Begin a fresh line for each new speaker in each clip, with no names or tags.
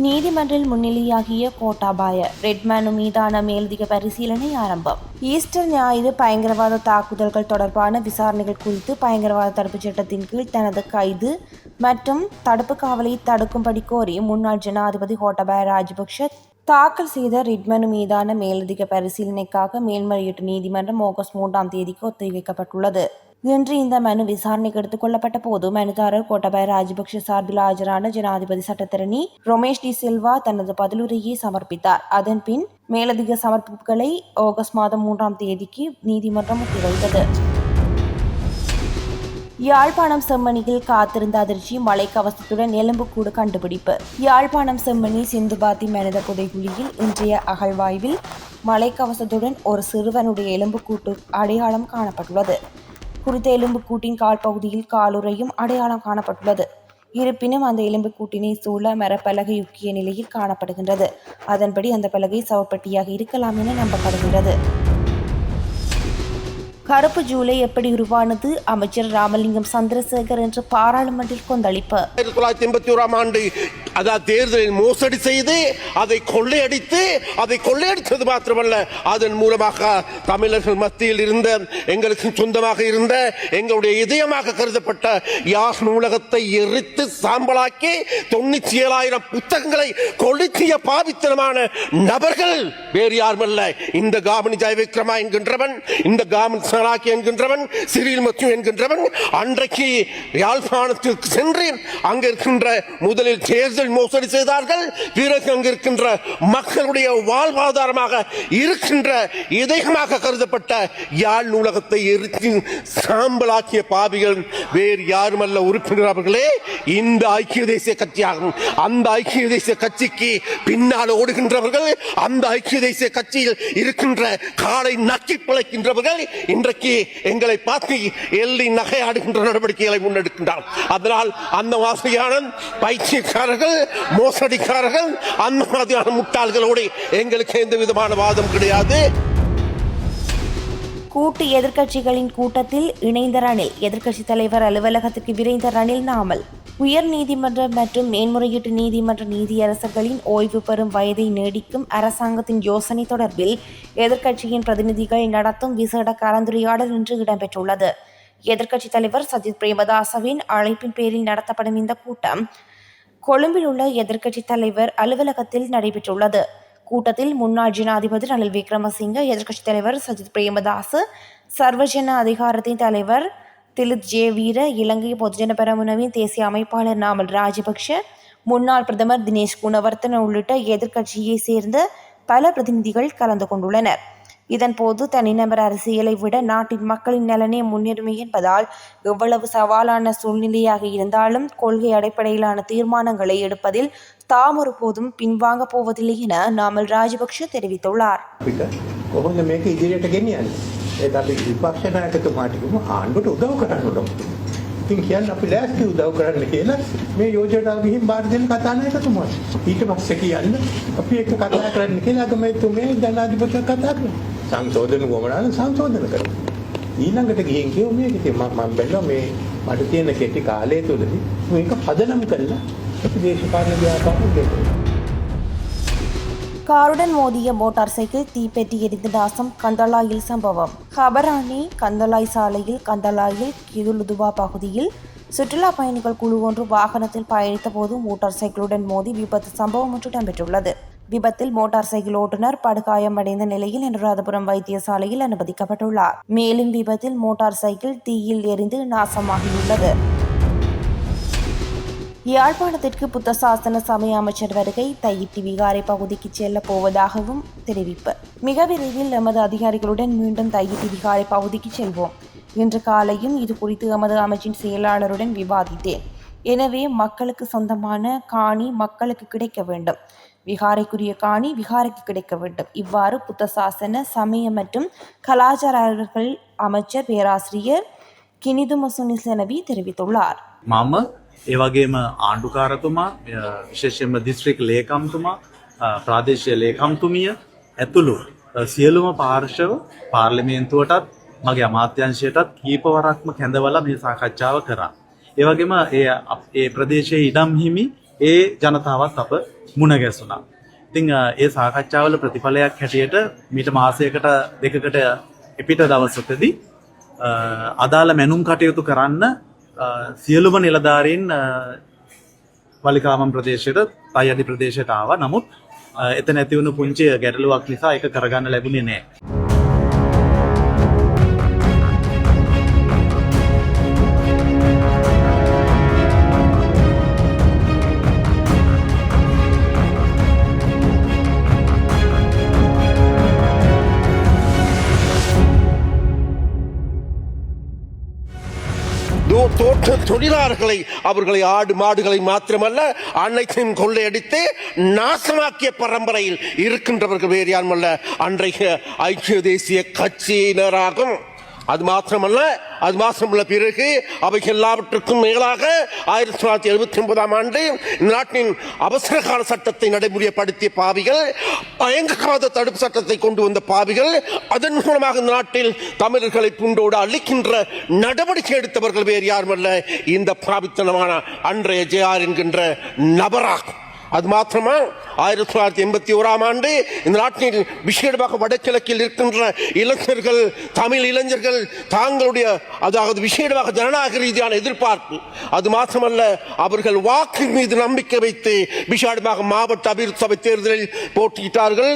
நீதிமன்றில் முன்னிலையாகிய கோட்டாபாய ரெட்மேனு மீதான மேலதிக பரிசீலனை ஆரம்பம். ஈஸ்டர் ஞாயிறு பயங்கரவாத தாக்குதல்கள் தொடர்பான விசாரணைகள் குறித்து பயங்கரவாத தடுப்புச் சட்டத்தின் கீழ் தனது கைது மற்றும் தடுப்பு காவலை தடுக்கும்படி கோரி முன்னாள் ஜனாதிபதி கோட்டாபாய ராஜபக்ஷ தாக்கல் செய்த ரிட்மனு மீதான மேலதிக பரிசீலனைக்காக மேல்முறையீட்டு நீதிமன்றம் ஆகஸ்ட் 3ஆம் தேதிக்கு ஒத்திவைக்கப்பட்டுள்ளது. இன்று இந்த மனு விசாரணைக்கு எடுத்துக் கொள்ளப்பட்ட போது மனுதாரர் கோட்டாபாய ராஜபக்ஷ சார்பில் ஆஜரான ஜனாதிபதி சட்டத்தரணி ரமேஷ் டி சில்வா தனது பதிலுரையை சமர்ப்பித்தார். அதன் பின் மேலதிக சமர்ப்பிப்புகளை ஆகஸ்ட் 3ஆம் தேதிக்கு நீதிமன்றம் ஒத்திவைத்தது. யாழ்ப்பாணம் செம்மணியில் காத்திருந்த அதிர்ச்சி மழை கவசத்துடன் எலும்புக்கூடு கண்டுபிடிப்பு. யாழ்ப்பாணம் செம்மணி சிந்துபாத்தி மனித புதைகுழியில் இன்றைய அகழ்வாய்வில் மழை கவசத்துடன் ஒரு சிறுவனுடைய எலும்புக்கூட்டு அடையாளம் காணப்பட்டுள்ளது. குறித்த எலும்புக்கூட்டின் கால் பகுதியில் காலுறையும் அடையாளம் காணப்பட்டுள்ளது. இருப்பினும் அந்த எலும்புக்கூட்டினை சூழ மரப்பலகை யுக்கிய நிலையில் காணப்படுகின்றது. அதன்படி அந்த பலகை சவப்பெட்டியாக இருக்கலாம் என நம்பப்படுகிறது. கருப்பு ஜூலை எப்படி உருவானது? அமைச்சர் ராமலிங்கம் சந்திரசேகர் என்று பாராளுமன்றில் கொந்தளிப்பு.
1981ஆம் ஆண்டு அதாவது தேர்தலில் மோசடி செய்து அதை கொள்ளையடித்தது மாத்திரமல்ல, அதன் மூலமாக தமிழர்கள் மத்தியில் இருந்த எங்களுக்கு சொந்தமாக இருந்த எங்களுடைய இதயமாக கருதப்பட்ட யாழ் நூலகத்தை எரித்து சாம்பலாக்கி 97,000 புத்தகங்களை கொளுத்திய பாவித்தனமான நபர்கள் வேறு யாருமல்ல, இந்த காமினி ஜெயவிக்ரமா என்கின்றவன், இந்த காமினி சலாக்கி என்கின்றவன், சிறில் மத்து என்கின்றவன் அன்றைக்கு யாழ்ப்பாணத்திற்கு சென்று அங்க இருக்கின்ற முதலில் தேர்தல் மோசடி செய்தார்கள். பிறகு அங்கு இருக்கின்ற மக்களுடைய வாழ்வாதாரமாக இருக்கின்ற இதயமாக கருதப்பட்ட யாழ் நூலகத்தை எரித்து சாம்பலாக்கிய பாவிகள் வேறு யாருமல்ல உறுப்பினர் அவர்களே, இந்த ஐக்கிய தேசிய கட்சியாகும். அந்த ஐக்கிய தேசிய கட்சிக்கு பின்னால் ஓடுகின்றவர்கள், அந்த ஐக்கிய தேசிய கட்சியில் இருக்கின்ற காலை நக்கி பிழைக்கின்றவர்கள் இன்றைக்கு எங்களை பார்த்து எள்ளி நகையாடுகின்ற நடவடிக்கைகளை முன்னெடுக்கின்றார். அதனால் அந்த மாதிரியான பைத்தியக்காரர்கள், மோசடிக்காரர்கள், அந்த மாதிரியான முட்டாள்களோடு எங்களுக்கு எந்த விதமான வாதம் கிடையாது.
கூட்டு எதிர்க்கட்சிகளின் கூட்டத்தில் இணைந்த ரணில். எதிர்க்கட்சித் தலைவர் அலுவலகத்துக்கு விரைந்த ரணில் நாமல். உயர் நீதிமன்றம் மற்றும் மேன்முறையீட்டு நீதிமன்ற நீதியரசர்களின் ஓய்வு பெறும் வயதை நீடிக்கும் அரசாங்கத்தின் யோசனை தொடர்பில் எதிர்க்கட்சியின் பிரதிநிதிகள் நடத்தும் விசேட கலந்துரையாடல் இன்று இடம்பெற்றுள்ளது. எதிர்க்கட்சித் தலைவர் சஜித் பிரேமதாசவின் அழைப்பின் பேரில் நடத்தப்படும் இந்த கூட்டம் கொழும்பில் உள்ள எதிர்க்கட்சித் தலைவர் அலுவலகத்தில் நடைபெற்றுள்ளது. கூட்டத்தில் முன்னாள் ஜனாதிபதி ரணில் விக்ரமசிங்க, எதிர்க்கட்சித் தலைவர் சஜித் பிரேமதாச, சர்வஜன அதிகாரத்தின் தலைவர் திலித் ஜே வீர, இலங்கை பொதுஜன பெரமுனவின் தேசிய அமைப்பாளர் நாமல் ராஜபக்ஷ, முன்னாள் பிரதமர் தினேஷ் குணவர்த்தன உள்ளிட்ட எதிர்க்கட்சியை சேர்ந்த பல பிரதிநிதிகள் கலந்து கொண்டுள்ளனர். இதன்போது தனிநபர் அரசியலை விட நாட்டின் மக்களின் நலனே முன்னுரிமை என்பதால் எவ்வளவு சவாலான சூழ்நிலையாக இருந்தாலும் கொள்கை அடிப்படையிலான தீர்மானங்களை எடுப்பதில் தாம் ஒருபோதும் பின்வாங்க போவதில்லை என நாமல் ராஜபக்ஷ தெரிவித்துள்ளார்.
ඉතින් කියන්නේ අපි ලෑස්ති උදව් කරන්න කියලා මේ යෝජනාව ගිහින් බාර දෙන්න කතා නැකතුමාට. ඊට පස්සේ කියන්නේ අපි එක කතා කරන්න කියලා අගමැතිතුමේ ජනාධිපතිව කතා කරා. සංශෝධන වමනාන සංශෝධන කරමු. ඊළඟට ගිහින් කියෝ මේක ඉතින් මම බැලුවා මේ මට තියෙන කෙටි කාලය තුලදී මේක පදනම් කරලා අපි දේශපාලන ව්‍යාපාරය දෙන්න.
காருடன் மோதிய மோட்டார் சைக்கிள் தீப்பெட்டி எரிந்த நாசம். கந்தளாயில் சம்பவம். ஹபரானி கந்தளாய் சாலையில் கந்தளாயில் கிதுலுதுவா பகுதியில் சுற்றுலா பயணிகள் குழு ஒன்று வாகனத்தில் பயணித்த போது மோட்டார் சைக்கிளுடன் மோதி விபத்து சம்பவம் ஒன்று இடம்பெற்றுள்ளது. விபத்தில் மோட்டார் சைக்கிள் ஓட்டுநர் படுகாயமடைந்த நிலையில் அனுராதபுரம் வைத்தியசாலையில் அனுமதிக்கப்பட்டுள்ளார். மேலும் விபத்தில் மோட்டார் சைக்கிள் தீயில் எரிந்து நாசமாகியுள்ளது. யாழ்ப்பாணத்திற்கு புத்த சாசன சமய அமைச்சர் வருகை. தையிட்டி விகாரை பகுதிக்கு செல்ல போவதாகவும் தெரிவிப்பு. மிக விரைவில் எமது அதிகாரிகளுடன் மீண்டும் தையிட்டி விகாரை பகுதிக்கு செல்வோம். இன்று காலையும் இது குறித்து எமது அமைச்சின் செயலாளருடன் விவாதித்தேன். எனவே மக்களுக்கு சொந்தமான காணி மக்களுக்கு கிடைக்க வேண்டும், விகாரைக்குரிய காணி விகாரைக்கு கிடைக்க வேண்டும். இவ்வாறு புத்த சாசன சமய மற்றும் கலாச்சார அலுவலர்கள் அமைச்சர் பேராசிரியர் கினிதுமசுனிசனவி தெரிவித்துள்ளார்.
ඒ වගේම ආණ්ඩුකාරතුමා විශේෂයෙන්ම දිස්ත්‍රික් ලේකම්තුමා ප්‍රාදේශීය ලේකම්තුමිය ඇතුළු සියලුම පාර්ශව පාර්ලිමේන්තුවටත් මගේ අමාත්‍යාංශයටත් කීපවරක්ම කැඳවලා මේ සාකච්ඡාව කරා. ඒ වගේම ඒ ප්‍රදේශයේ ඉඩම් හිමි ඒ ජනතාවත් අප මුණ ගැසුණා. ඉතින් ඒ සාකච්ඡාවල ප්‍රතිඵලයක් හැටියට මීට මාසයකට දෙකකට එපිට දවසකදී අදාළ මැනුම් කටයුතු කරන්න සියලුම නිලධාරීන් වලිකාමම් ප්‍රදේශයට තයිඅඩි ප්‍රදේශයට ආවා. නමුත් එතන ඇති වුණු පුංචි ගැටලුවක් නිසා ඒක කරගන්න ලැබුණේ නැහැ.
தோட்ட தொழிலாளர்களை அவர்களை ஆடு மாடுகளை மாத்திரமல்ல அனைத்தையும் கொள்ளையடித்து நாசமாக்கிய பரம்பரையில் இருக்கின்றவர்கள் வேறு யாருமல்ல அன்றைய ஐக்கிய தேசிய கட்சியினராகும். அது மாத்திரமல்ல பிறகு அவை எல்லாவற்றுக்கும் மேலாக 1979 ஆண்டு நாட்டின் அவசர கால சட்டத்தை நடைமுறைப்படுத்திய பாவிகள், பயங்கரவாத தடுப்பு சட்டத்தை கொண்டு வந்த பாவிகள், அதன் மூலமாக இந்த நாட்டில் தமிழர்களை புண்டோடு அழிக்கின்ற நடவடிக்கை எடுத்தவர்கள் வேறு யாருமல்ல இந்த பாவித்தனமான அன்றைய ஜேஆர் என்கின்ற நபராகும். அது மாத்திரமா 1981 ஆண்டு இந்த நாட்டில் விசேடமாக வடகிழக்கில் இருக்கின்ற இளைஞர்கள், தமிழ் இளைஞர்கள் தாங்களுடைய அதாவது விசேடமாக ஜனநாயக ரீதியான எதிர்பார்ப்பு, அது மாத்திரமல்ல அவர்கள் வாக்கு மீது நம்பிக்கை வைத்து விசேடமாக மாவட்ட அபிவிருத்தி சபை தேர்தலில் போட்டியிட்டார்கள்,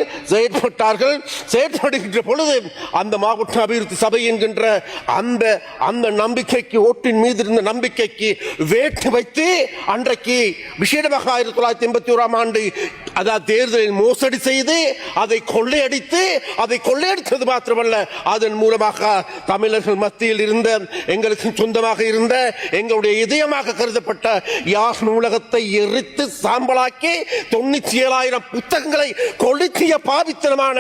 செயற்படுகின்ற பொழுது அந்த மாவட்ட அபிவிருத்தி சபை என்கின்ற அந்த நம்பிக்கைக்கு, ஓட்டின் மீது இருந்த நம்பிக்கைக்கு வேட்டு வைத்து அன்றைக்கு விசேடமாக 1981 ஆண்டு அதாவது தேர்தலில் மோசடி செய்து அதை கொள்ளையடித்தது மாத்திரமல்ல அதன் மூலமாக தமிழர்கள் மத்தியில் இருந்த எங்களுக்கு சொந்தமாக இருந்த எங்களுடைய இதயமாக கருதப்பட்ட யாழ் நூலகத்தை எரித்து சாம்பலாக்கி 97,000 புத்தகங்களை கொளுத்திய பாவித்தனமான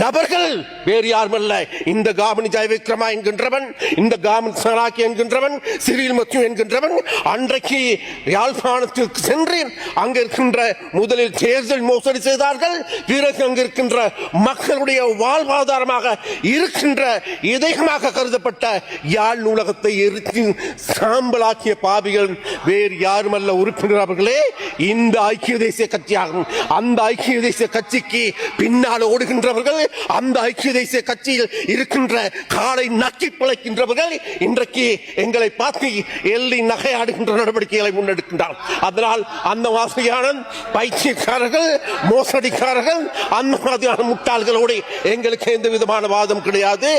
நபர்கள் வேறு யாருமல்ல இந்த காமினி ஜெயவிக்ரமா என்கின்றவன், இந்த காமினி சனாக்கி என்கின்றவன், சிறில் மச்சு என்கின்றவன் அன்றைக்கு யாழ்ப்பாணத்திற்கு சென்று அங்க இருக்கின்ற முதலில் தேர்தல் மோசடி செய்தார்கள். பிறகு அங்கு இருக்கின்ற மக்களுடைய வாழ்வாதாரமாக இருக்கின்ற இதயமாக கருதப்பட்ட யாழ் நூலகத்தை எரித்து சாம்பலாக்கிய பாவிகள் வேறு யாருமல்ல உறுப்பினர் அவர்களே இந்த ஐக்கிய தேசிய கட்சியாகும். அந்த ஐக்கிய தேசிய கட்சிக்கு பின்னால் ஓடுகின்றவர்கள், அந்த ஐக்கிய தேசிய கட்சியில் இருக்கின்ற காலை நக்கி பிழைக்கின்றவர்கள் இன்றைக்கு எங்களை பார்த்து எள்ளி நகையாடுகின்ற நடவடிக்கைகளை முன்னெடுக்கின்றார். அதனால் அந்த வாசியான பைத்தியக்காரர்கள், மோசடிக்காரர்கள், அந்த மாதிரியான முட்டாள்களோடு எங்களுக்கு எந்த விதமான வாதம் கிடையாது.